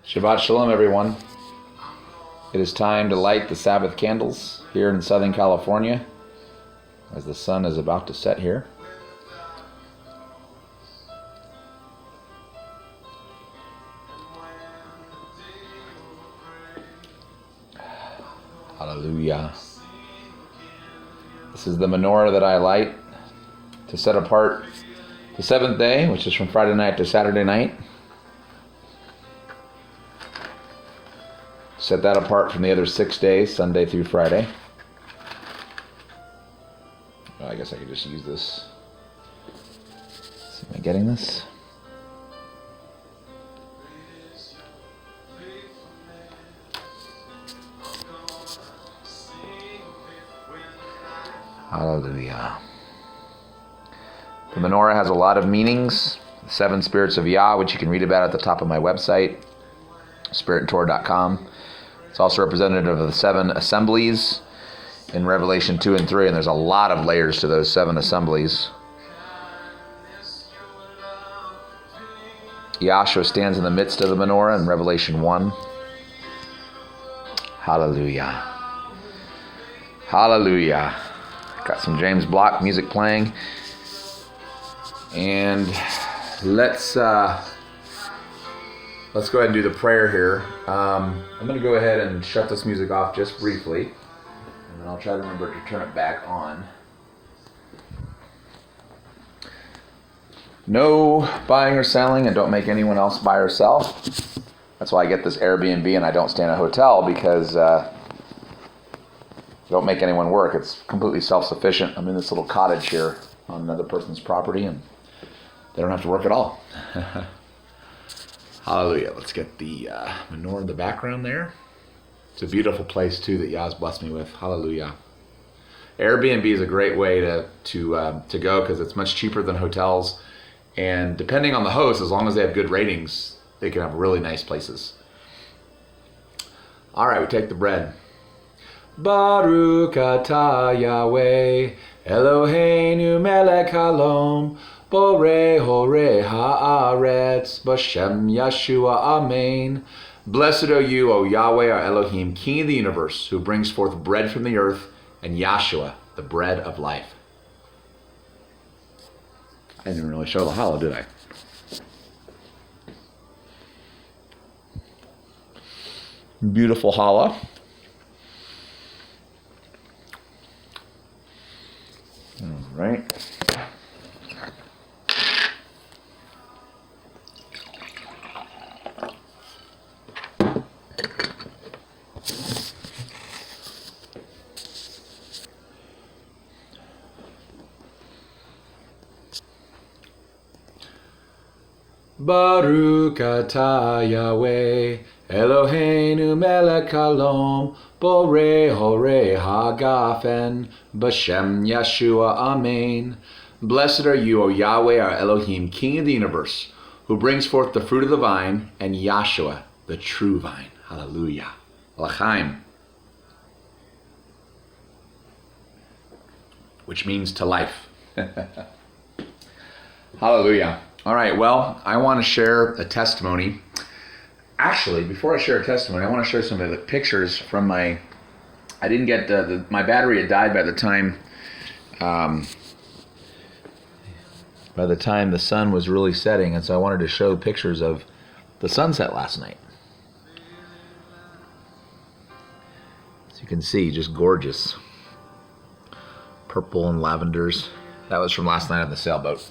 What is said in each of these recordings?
Shabbat Shalom, everyone. It is time to light the Sabbath candles here in Southern California as the sun is about to set here. Hallelujah. This is the menorah that I light to set apart the seventh day, which is from Friday night to Saturday night. Set that apart from the other 6 days, Sunday through Friday. Well, I guess I could just use this. Am I getting this? Hallelujah. The menorah has a lot of meanings. The 7 spirits of Yah, which you can read about at the top of my website, spiritandtorah.com. It's also representative of the 7 assemblies in Revelation 2 and 3, and there's a lot of layers to those 7 assemblies. Yahshua stands in the midst of the menorah in Revelation 1. Hallelujah. Hallelujah. Got some James Block music playing. And let's go ahead and do the prayer here. I'm going to go ahead and shut this music off just briefly, and then I'll try to remember to turn it back on. No buying or selling, and don't make anyone else buy or sell. That's why I get this Airbnb and I don't stay in a hotel, because don't make anyone work. It's completely self-sufficient. I'm in this little cottage here on another person's property, and they don't have to work at all. Hallelujah. Let's get the menorah in the background there. It's a beautiful place, too, that Yah's blessed me with. Hallelujah. Airbnb is a great way to go, because it's much cheaper than hotels. And depending on the host, as long as they have good ratings, they can have really nice places. All right, we take the bread. Baruch atah Yahweh, Eloheinu melech haolam, Borei horei haaretz, B'Shem Yeshua, Amen. Blessed are you, O Yahweh, our Elohim, King of the universe, who brings forth bread from the earth, and Yahshua, the bread of life. I didn't really show the challah, did I? Beautiful challah. All right. Baruch atah Yahweh, Eloheinu melech haolam, Borei horei hagafen, B'Shem Yeshua, Amen. Blessed are you, O Yahweh, our Elohim, King of the universe, who brings forth the fruit of the vine, and Yahshua, the true vine. Hallelujah. L'chaim, which means to life. Hallelujah. All right, well, I want to share a testimony. Actually, before I share a testimony, I want to share some of the pictures from my... I didn't get... my battery had died by the time... by the time the sun was really setting, and so I wanted to show pictures of the sunset last night. As you can see, just gorgeous. Purple and lavenders. That was from last night on the sailboat.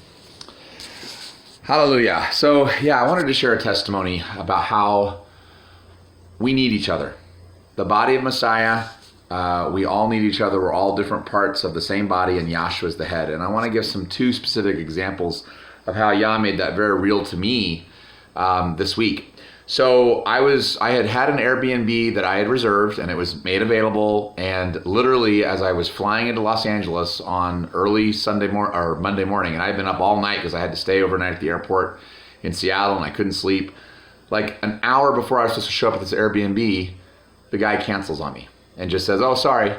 Hallelujah. So, yeah, I wanted to share a testimony about how we need each other. The body of Messiah, we all need each other. We're all different parts of the same body, and Yahshua is the head. And I want to give 2 specific examples of how Yah made that very real to me this week. So I had an Airbnb that I had reserved, and it was made available. And literally, as I was flying into Los Angeles on early Monday morning, and I had been up all night because I had to stay overnight at the airport in Seattle, and I couldn't sleep. Like an hour before I was supposed to show up at this Airbnb, the guy cancels on me and just says, "Oh, sorry,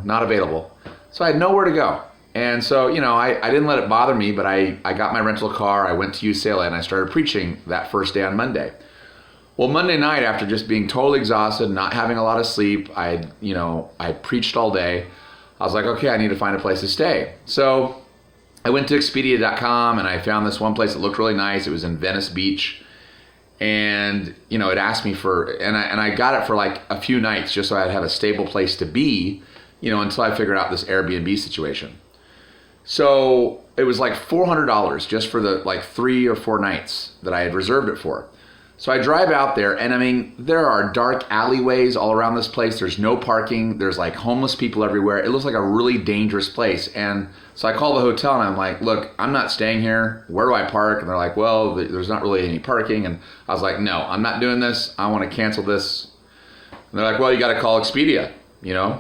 not available." So I had nowhere to go. And so, I didn't let it bother me, but I got my rental car, I went to UCLA, and I started preaching that first day on Monday. Well, Monday night, after just being totally exhausted, not having a lot of sleep, I preached all day. I was like, okay, I need to find a place to stay. So I went to Expedia.com and I found this one place that looked really nice. It was in Venice Beach. And, it asked me and I got it for like a few nights just so I'd have a stable place to be, until I figured out this Airbnb situation. So it was like $400 just for the like 3 or 4 nights that I had reserved it for. So I drive out there, and I mean, there are dark alleyways all around this place. There's no parking. There's like homeless people everywhere. It looks like a really dangerous place. And so I call the hotel and I'm like, look, I'm not staying here. Where do I park? And they're like, well, there's not really any parking. And I was like, no, I'm not doing this. I want to cancel this. And they're like, well, you got to call Expedia.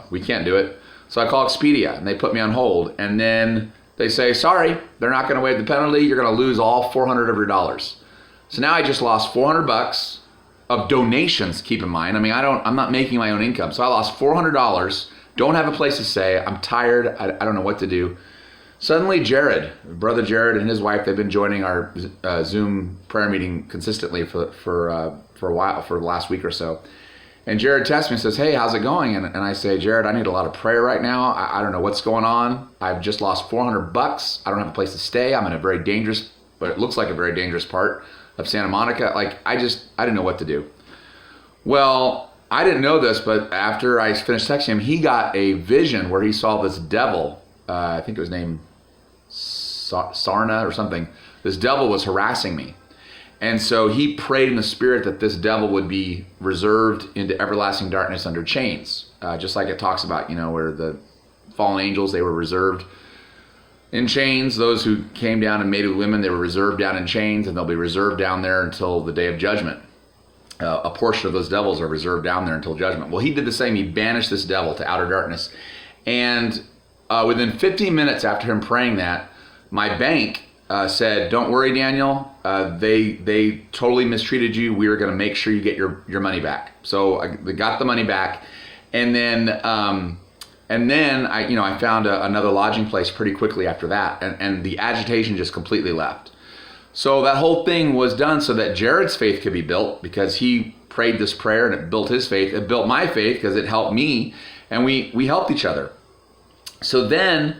We can't do it. So I call Expedia and they put me on hold. And then they say, sorry, they're not going to waive the penalty. You're going to lose all $400 of your dollars. So now I just lost $400 of donations, keep in mind. I mean, I'm not making my own income. So I lost $400, don't have a place to stay. I'm tired. I don't know what to do. Suddenly brother Jared and his wife, they've been joining our Zoom prayer meeting consistently for a while, for the last week or so. And Jared texts me and says, hey, how's it going? And I say, Jared, I need a lot of prayer right now. I don't know what's going on. I've just lost $400. I don't have a place to stay. I'm in a very dangerous, but it looks like a very dangerous part of Santa Monica. Like, I didn't know what to do. Well, I didn't know this, but after I finished texting him, he got a vision where he saw this devil, I think it was named Sarna or something. This devil was harassing me. And so he prayed in the spirit that this devil would be reserved into everlasting darkness under chains. Just like it talks about, where the fallen angels, they were reserved in chains. Those who came down and mated with women, they were reserved down in chains, and they'll be reserved down there until the day of judgment. A portion of those devils are reserved down there until judgment. Well, he did the same. He banished this devil to outer darkness. And within 15 minutes after him praying that, my bank said, don't worry, Daniel. They totally mistreated you. We are going to make sure you get your money back. So they got the money back. And then I found another lodging place pretty quickly after that, and the agitation just completely left. So that whole thing was done so that Jared's faith could be built, because he prayed this prayer and it built his faith. It built my faith because it helped me, and we helped each other. So then,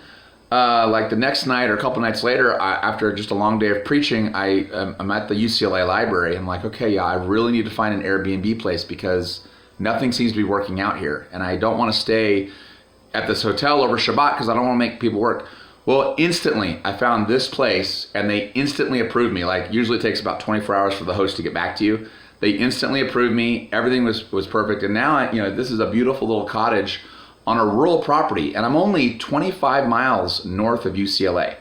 like the next night or a couple nights later, after just a long day of preaching, I'm at the UCLA library. I'm like, okay, yeah, I really need to find an Airbnb place because nothing seems to be working out here, and I don't want to stay at this hotel over Shabbat because I don't want to make people work. Well, instantly I found this place and they instantly approved me. Like, usually it takes about 24 hours for the host to get back to you. They instantly approved me. Everything was perfect. And now this is a beautiful little cottage on a rural property, and I'm only 25 miles north of UCLA.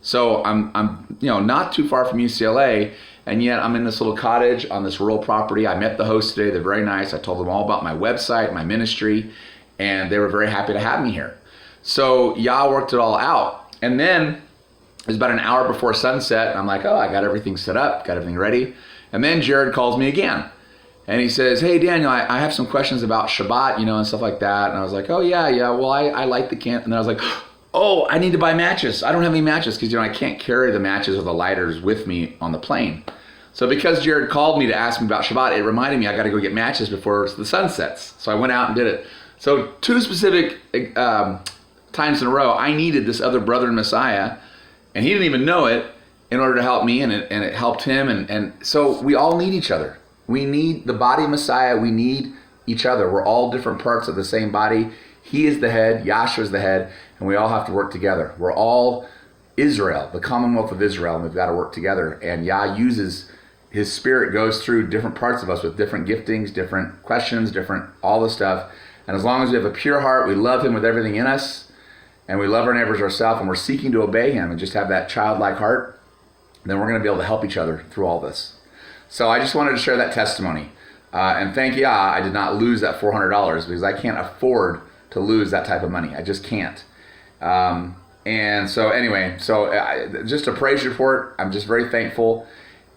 So I'm not too far from UCLA, and yet I'm in this little cottage on this rural property. I met the host today. They're very nice. I told them all about my website, my ministry, and they were very happy to have me here. So Yah worked it all out. And then it was about an hour before sunset, and I'm like, oh, I got everything set up, got everything ready. And then Jared calls me again. And he says, hey, Daniel, I have some questions about Shabbat, and stuff like that. And I was like, oh, yeah, well, I like the camp. And then I was like, oh, I need to buy matches. I don't have any matches because, I can't carry the matches or the lighters with me on the plane. So because Jared called me to ask me about Shabbat, it reminded me I got to go get matches before the sun sets. So I went out and did it. So 2 specific times in a row, I needed this other brother in Messiah, and he didn't even know it, in order to help me, and it helped him. And so we all need each other. We need the body of Messiah. We need each other. We're all different parts of the same body. He is the head, Yahshua is the head, and we all have to work together. We're all Israel, the Commonwealth of Israel, and we've got to work together. And Yah uses, his spirit goes through different parts of us with different giftings, different questions, different all the stuff. And as long as we have a pure heart, we love him with everything in us, and we love our neighbors ourselves, and we're seeking to obey him and just have that childlike heart, then we're going to be able to help each other through all this. So I just wanted to share that testimony. And thank Yah, I did not lose that $400 because I can't afford to lose that type of money. I just can't. And so anyway, just a praise report. I'm just very thankful.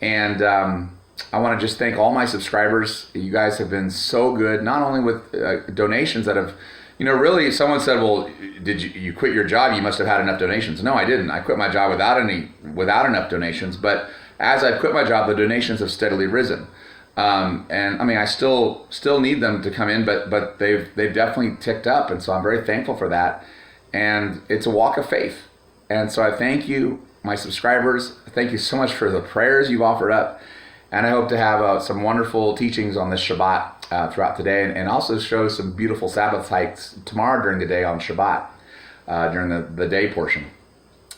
And I want to just thank all my subscribers. You guys have been so good, not only with donations that have, really, someone said, well, did you quit your job? You must have had enough donations. No, I didn't. I quit my job without enough donations. But as I've quit my job, the donations have steadily risen. And I mean, I still need them to come in, but they've definitely ticked up, and so I'm very thankful for that. And it's a walk of faith, and so I thank you, my subscribers. Thank you so much for the prayers you've offered up, and I hope to have some wonderful teachings on this Shabbat throughout the day, and also show some beautiful Sabbath hikes tomorrow during the day on Shabbat during the day portion.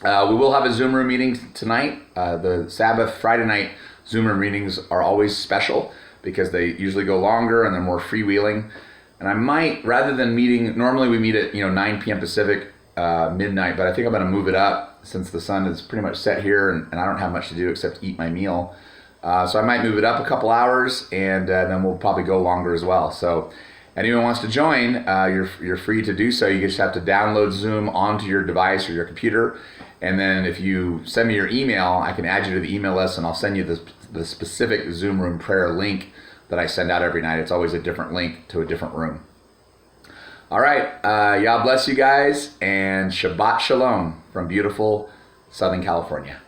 We will have a Zoom room meeting tonight. The Sabbath Friday night Zoom room meetings are always special because they usually go longer and they're more freewheeling. And I might, rather than meeting, normally we meet at 9 p.m. Pacific, midnight, but I think I'm going to move it up since the sun is pretty much set here and I don't have much to do except eat my meal. So I might move it up a couple hours, and then we'll probably go longer as well. So anyone wants to join, you're free to do so. You just have to download Zoom onto your device or your computer. And then if you send me your email, I can add you to the email list, and I'll send you the specific Zoom room prayer link that I send out every night. It's always a different link to a different room. All right. Yah bless you guys, and Shabbat Shalom from beautiful Southern California.